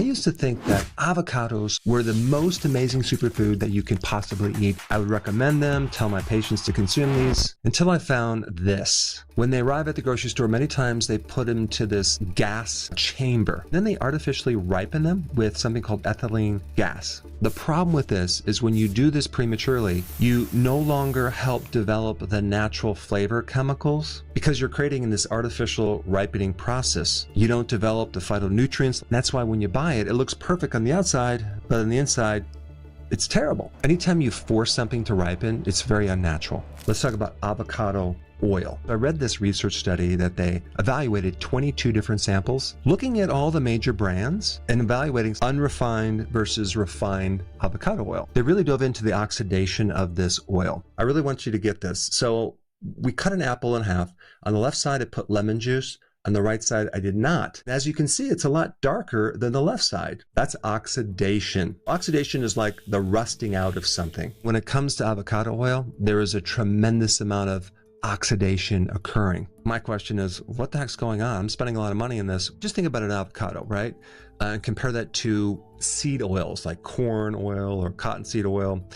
used to think that avocados were the most amazing superfood that you can possibly eat. I would recommend them, tell my patients to consume these, until I found this. When they arrive at the grocery store, many times they put them to this gas chamber. Then they artificially ripen them with something called ethylene gas. The problem with this is when you do this prematurely, you no longer help develop the natural flavor chemicals because you're creating in this artificial ripening process. You don't develop the phytonutrients. That's why when you buy it, it looks perfect on the outside, but on the inside, it's terrible. Anytime you force something to ripen, it's very unnatural. Let's talk about avocado oil. I read this research study that they evaluated 22 different samples, looking at all the major brands and evaluating unrefined versus refined avocado oil. They really dove into the oxidation of this oil. I really want you to get this. So we cut an apple in half. On the left side, I put lemon juice. On the right side, I did not. As you can see, it's a lot darker than the left side. That's oxidation. Oxidation is like the rusting out of something. When it comes to avocado oil, there is a tremendous amount of oxidation occurring. My question is, what the heck's going on? I'm spending a lot of money on this. Just think about an avocado, right? And compare that to seed oils like corn oil or cottonseed oil.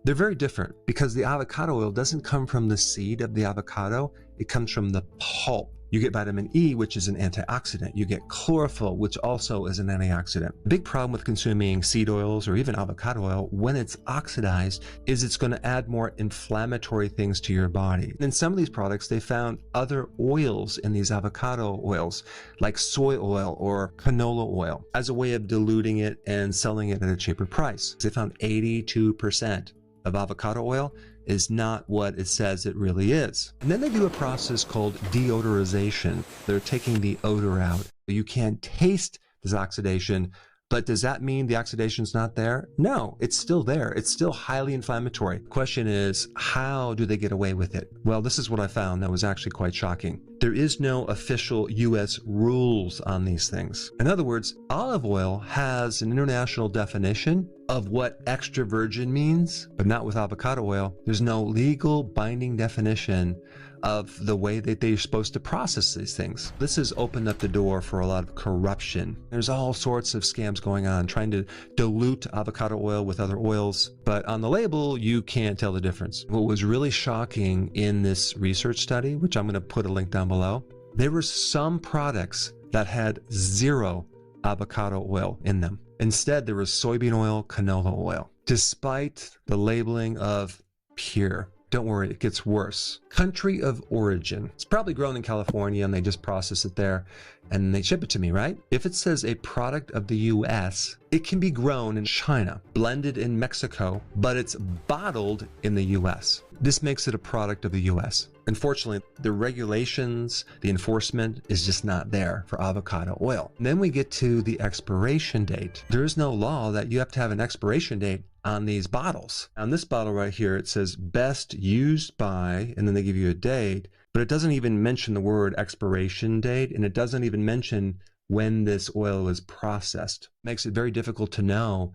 They're very different because the avocado oil doesn't come from the seed of the avocado. It comes from the pulp. You get vitamin E, which is an antioxidant. You get chlorophyll, which also is an antioxidant. The big problem with consuming seed oils or even avocado oil when it's oxidized is it's going to add more inflammatory things to your body. In some of these products, they found other oils in these avocado oils, like soy oil or canola oil, as a way of diluting it and selling it at a cheaper price. They found 82% of avocado oil is not what it says it really is. And then they do a process called deodorization. They're taking the odor out. You can't taste this oxidation, but does that mean the oxidation's not there? No, it's still there. It's still highly inflammatory. The question is, how do they get away with it? Well, this is what I found that was actually quite shocking. There is no official US rules on these things. In other words, olive oil has an international definition of what extra virgin means, but not with avocado oil. There's no legal binding definition of the way that they're supposed to process these things. This has opened up the door for a lot of corruption. There's all sorts of scams going on, trying to dilute avocado oil with other oils, but on the label, you can't tell the difference. What was really shocking in this research study, which I'm going to put a link down below, there were some products that had 0 avocado oil in them. Instead, there was soybean oil, canola oil, despite the labeling of pure. Don't worry, it gets worse. Country of origin. It's probably grown in California and they just process it there and they ship it to me, right? If it says a product of the US, it can be grown in China, blended in Mexico, but it's bottled in the US. This makes it a product of the US. Unfortunately, the regulations, the enforcement is just not there for avocado oil. And then we get to the expiration date. There is no law that you have to have an expiration date on these bottles. On this bottle right here, it says best used by, and then they give you a date, but it doesn't even mention the word expiration date, and it doesn't even mention when this oil was processed. It makes it very difficult to know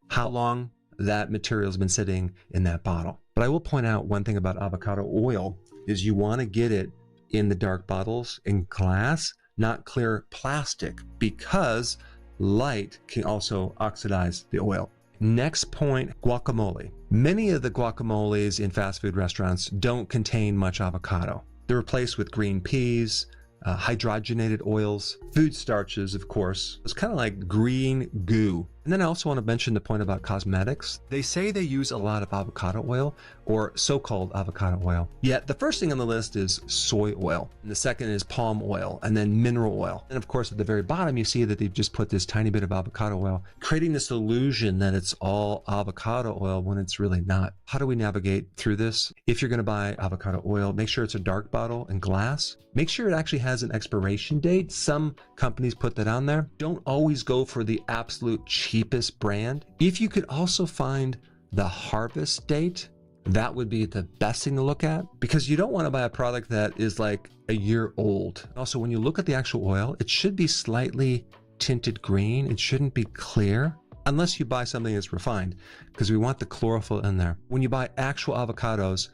how long that material has been sitting in that bottle. But I will point out one thing about avocado oil is you want to get it in the dark bottles in glass, not clear plastic, because light can also oxidize the oil. Next point, guacamole. Many of the guacamoles in fast food restaurants don't contain much avocado. They're replaced with green peas, hydrogenated oils, food starches, of course. It's kind of like green goo. And then I also want to mention the point about cosmetics. They say they use a lot of avocado oil or so-called avocado oil. Yet the first thing on the list is soy oil. And the second is palm oil and then mineral oil. And of course, at the very bottom, you see that they've just put this tiny bit of avocado oil, creating this illusion that it's all avocado oil when it's really not. How do we navigate through this? If you're going to buy avocado oil, make sure it's a dark bottle and glass. Make sure it actually has an expiration date. Some companies put that on there. Don't always go for the absolute cheapest brand. If you could also find the harvest date, that would be the best thing to look at, because you don't want to buy a product that is like a year old. Also, when you look at the actual oil, it should be slightly tinted green. It shouldn't be clear unless you buy something that's refined, because we want the chlorophyll in there. When you buy actual avocados,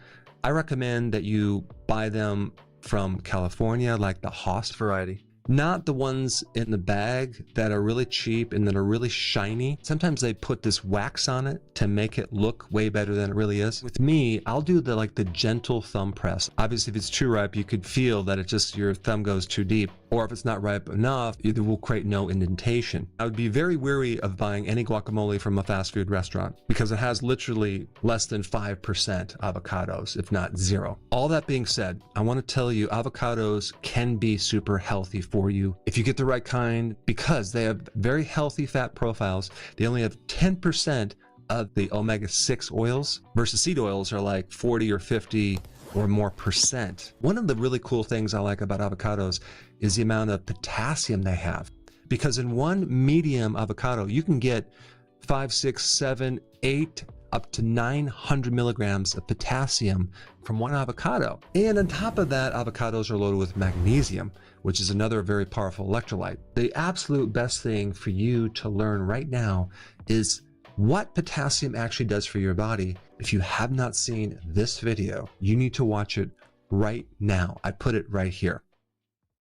I recommend that you buy them from California, like the Haas variety. not the ones in the bag that are really cheap and that are really shiny. Sometimes they put this wax on it to make it look way better than it really is. With me, I'll do the gentle thumb press. Obviously, if it's too ripe, you could feel that your thumb goes too deep. Or if it's not ripe enough, it will create no indentation. I would be very wary of buying any guacamole from a fast food restaurant because it has literally less than 5% avocados, if not zero. All that being said, I want to tell you avocados can be super healthy for you if you get the right kind, because they have very healthy fat profiles. They only have 10% of the omega-6 oils versus seed oils are like 40 or 50 or more percent. One of the really cool things I like about avocados is the amount of potassium they have, because in one medium avocado you can get 5, 6, 7, 8 up to 900 milligrams of potassium from one avocado. And on top of that, avocados are loaded with magnesium, which is another very powerful electrolyte. The absolute best thing for you to learn right now is what potassium actually does for your body. If you have not seen this video, you need to watch it right now. I put it right here.